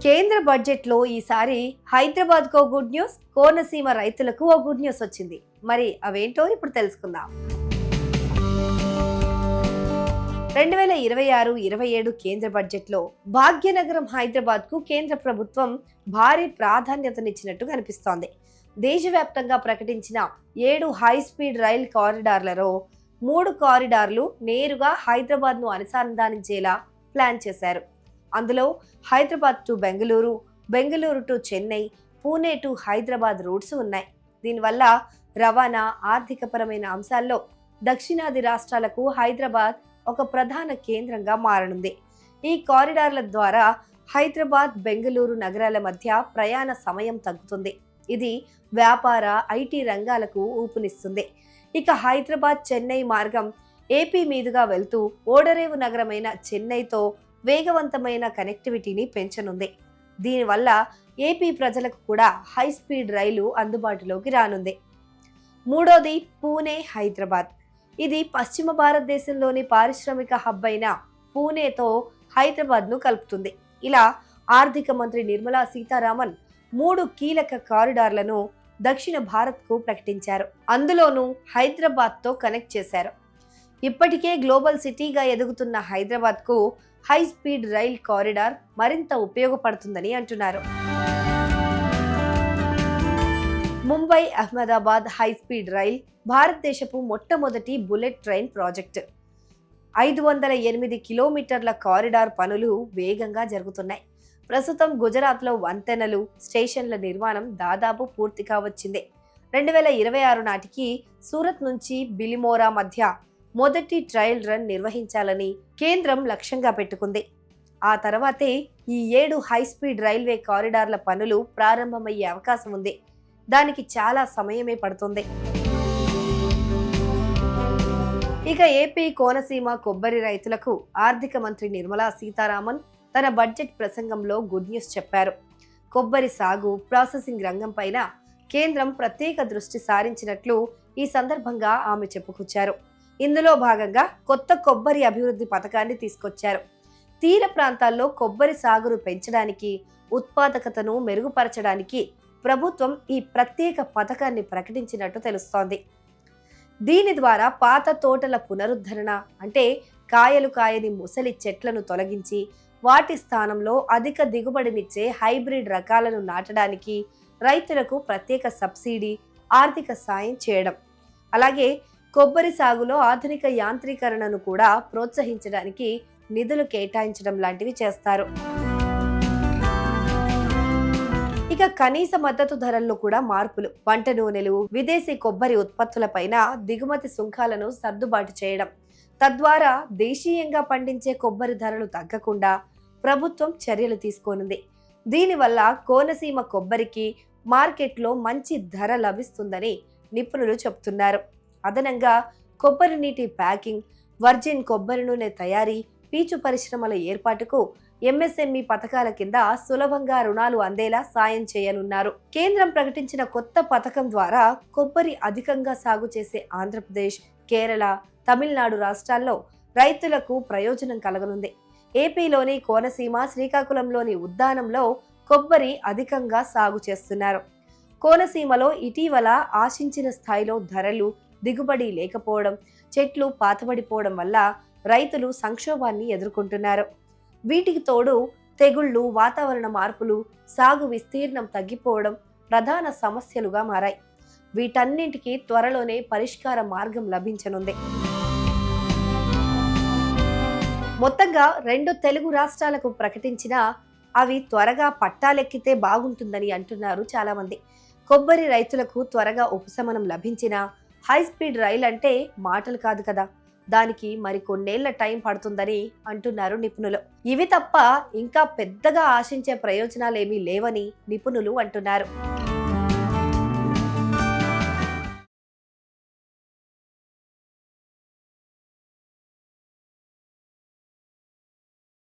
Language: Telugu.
కేంద్ర బడ్జెట్లో ఈసారి హైదరాబాద్కు ఓ గుడ్ న్యూస్, కోనసీమ రైతులకు ఓ గుడ్ న్యూస్ వచ్చింది. మరి అవేంటో ఇప్పుడు తెలుసుకుందాం. 2026-27 కేంద్ర బడ్జెట్లో భాగ్యనగరం హైదరాబాద్కు కేంద్ర ప్రభుత్వం భారీ ప్రాధాన్యతనిచ్చినట్టు కనిపిస్తోంది. దేశవ్యాప్తంగా ప్రకటించిన 7 హై స్పీడ్ రైల్ కారిడార్లలో 3 కారిడార్లు నేరుగా హైదరాబాద్ను అనుసంధానించేలా ప్లాన్ చేశారు. అందులో Hyderabad to Bengaluru, Bengaluru to Chennai, Pune to Hyderabad roots ఉన్నాయి. దీనివల్ల రవాణా, ఆర్థికపరమైన అంశాల్లో దక్షిణాది రాష్ట్రాలకు హైదరాబాద్ ఒక ప్రధాన కేంద్రంగా మారనుంది. ఈ కారిడార్ల ద్వారా హైదరాబాద్, బెంగళూరు నగరాల మధ్య ప్రయాణ సమయం తగ్గుతుంది. ఇది వ్యాపార, ఐటీ రంగాలకు ఊపునిస్తుంది. ఇక హైదరాబాద్ చెన్నై మార్గం ఏపీ మీదుగా వెళ్తూ ఓడరేవు నగరమైన చెన్నైతో వేగవంతమైన కనెక్టివిటీని పెంచనుంది. దీనివల్ల ఏపీ ప్రజలకు కూడా హై స్పీడ్ రైలు అందుబాటులోకి రానుంది. మూడోది పూణే హైదరాబాద్. ఇది పశ్చిమ భారతదేశంలోని పారిశ్రామిక హబ్ అయిన పూణేతో హైదరాబాద్ను కలుపుతుంది. ఇలా ఆర్థిక మంత్రి నిర్మలా సీతారామన్ 3 కీలక కారిడార్లను దక్షిణ భారత్కు ప్రకటించారు. అందులోనూ హైదరాబాద్తో కనెక్ట్ చేశారు. ఇప్పటికే గ్లోబల్ సిటీగా ఎదుగుతున్న హైదరాబాద్కు హై స్పీడ్ రైల్ కారిడార్ మరింత ఉపయోగపడుతుందని అంటున్నారు. Mumbai Ahmedabad high speed rail భారతదేశపు మొట్టమొదటి బుల్లెట్ ట్రైన్ ప్రాజెక్టు. 508 కిలోమీటర్ల కారిడార్ పనులు వేగంగా జరుగుతున్నాయి. ప్రస్తుతం గుజరాత్లో వంతెనలు, స్టేషన్ల నిర్మాణం దాదాపు పూర్తిగా వచ్చింది. 2026 నాటికి సూరత్ నుంచి బిలిమోరా మధ్య మొదటి ట్రయల్ రన్ నిర్వహించాలని కేంద్రం లక్ష్యంగా పెట్టుకుంది. ఆ తర్వాతే ఈ 7 హై స్పీడ్ రైల్వే కారిడార్ల పనులు ప్రారంభమయ్యే అవకాశం ఉంది. దానికి చాలా సమయమే పడుతుంది. ఇక ఏపీ కోనసీమ కొబ్బరి రైతులకు ఆర్థిక మంత్రి నిర్మలా సీతారామన్ తన బడ్జెట్ ప్రసంగంలో గుడ్ న్యూస్ చెప్పారు. కొబ్బరి సాగు, ప్రాసెసింగ్ రంగం పైన కేంద్రం ప్రత్యేక దృష్టి సారించినట్లు ఈ సందర్భంగా ఆమె చెప్పుకొచ్చారు. ఇందులో భాగంగా కొత్త కొబ్బరి అభివృద్ధి పథకాన్ని తీసుకొచ్చారు. తీర ప్రాంతాల్లో కొబ్బరి సాగును పెంచడానికి, ఉత్పాదకతను మెరుగుపరచడానికి ప్రభుత్వం ఈ ప్రత్యేక పథకాన్ని ప్రకటించినట్టు తెలుస్తోంది. దీని ద్వారా పాత తోటల పునరుద్ధరణ, అంటే కాయలు కాయని ముసలి చెట్లను తొలగించి వాటి స్థానంలో అధిక దిగుబడినిచ్చే హైబ్రిడ్ రకాలను నాటడానికి రైతులకు ప్రత్యేక సబ్సిడీ, ఆర్థిక సాయం చేయడం, అలాగే కొబ్బరి సాగులో ఆధునిక యాంత్రీకరణను కూడా ప్రోత్సహించడానికి నిధులు కేటాయించడం లాంటివి చేస్తారు. ఇక కనీస మద్దతు ధరల్లో కూడా మార్పులు, వంట నూనెలు, విదేశీ కొబ్బరి ఉత్పత్తులపైన దిగుమతి సుంకాలను సర్దుబాటు చేయడం, తద్వారా దేశీయంగా పండించే కొబ్బరి ధరలు తగ్గకుండా ప్రభుత్వం చర్యలు తీసుకోనుంది. దీనివల్ల కోనసీమ కొబ్బరికి మార్కెట్లో మంచి ధర లభిస్తుందని నిపుణులు చెబుతున్నారు. అదనంగా కొబ్బరి నీటి ప్యాకింగ్, వర్జిన్ కొబ్బరి నూనె తయారీ, పీచు పరిశ్రమల ఏర్పాటుకు ఎంఎస్ఎంఈ పథకాల కింద సులభంగా రుణాలు అందేలా సాయం చేయనున్నారు. కేంద్రం ప్రకటించిన కొత్త పథకం ద్వారా కొబ్బరి అధికంగా సాగు చేసే ఆంధ్రప్రదేశ్, కేరళ, తమిళనాడు రాష్ట్రాల్లో రైతులకు ప్రయోజనం కలగనుంది. ఏపీలోని కోనసీమ, శ్రీకాకుళంలోని ఉద్దానంలో కొబ్బరి అధికంగా సాగు చేస్తున్నారు. కోనసీమలో ఇటీవల ఆశించిన స్థాయిలో ధరలు, దిగుబడి లేకపోవడం, చెట్లు పాతబడిపోవడం వల్ల రైతులు సంక్షోభాన్ని ఎదుర్కొంటున్నారు. వీటికి తోడు తెగుళ్లు, వాతావరణ మార్పులు, సాగు విస్తీర్ణం తగ్గిపోవడం ప్రధాన సమస్యలుగా మారాయి. వీటన్నింటికి త్వరలోనే పరిష్కార మార్గం లభించనుంది. మొత్తంగా 2 తెలుగు రాష్ట్రాలకు ప్రకటించినా అవి త్వరగా పట్టాలెక్కితే బాగుంటుందని అంటున్నారు చాలా మంది. కొబ్బరి రైతులకు త్వరగా ఉపశమనం లభించిన హై స్పీడ్ రైల్ అంటే మాటలు కాదు కదా, దానికి మరికొన్నేళ్ల టైం పడుతుందని అంటున్నారు నిపుణులు. ఇవి తప్ప ఇంకా పెద్దగా ఆశించే ప్రయోజనాలేమీ లేవని నిపుణులు అంటున్నారు.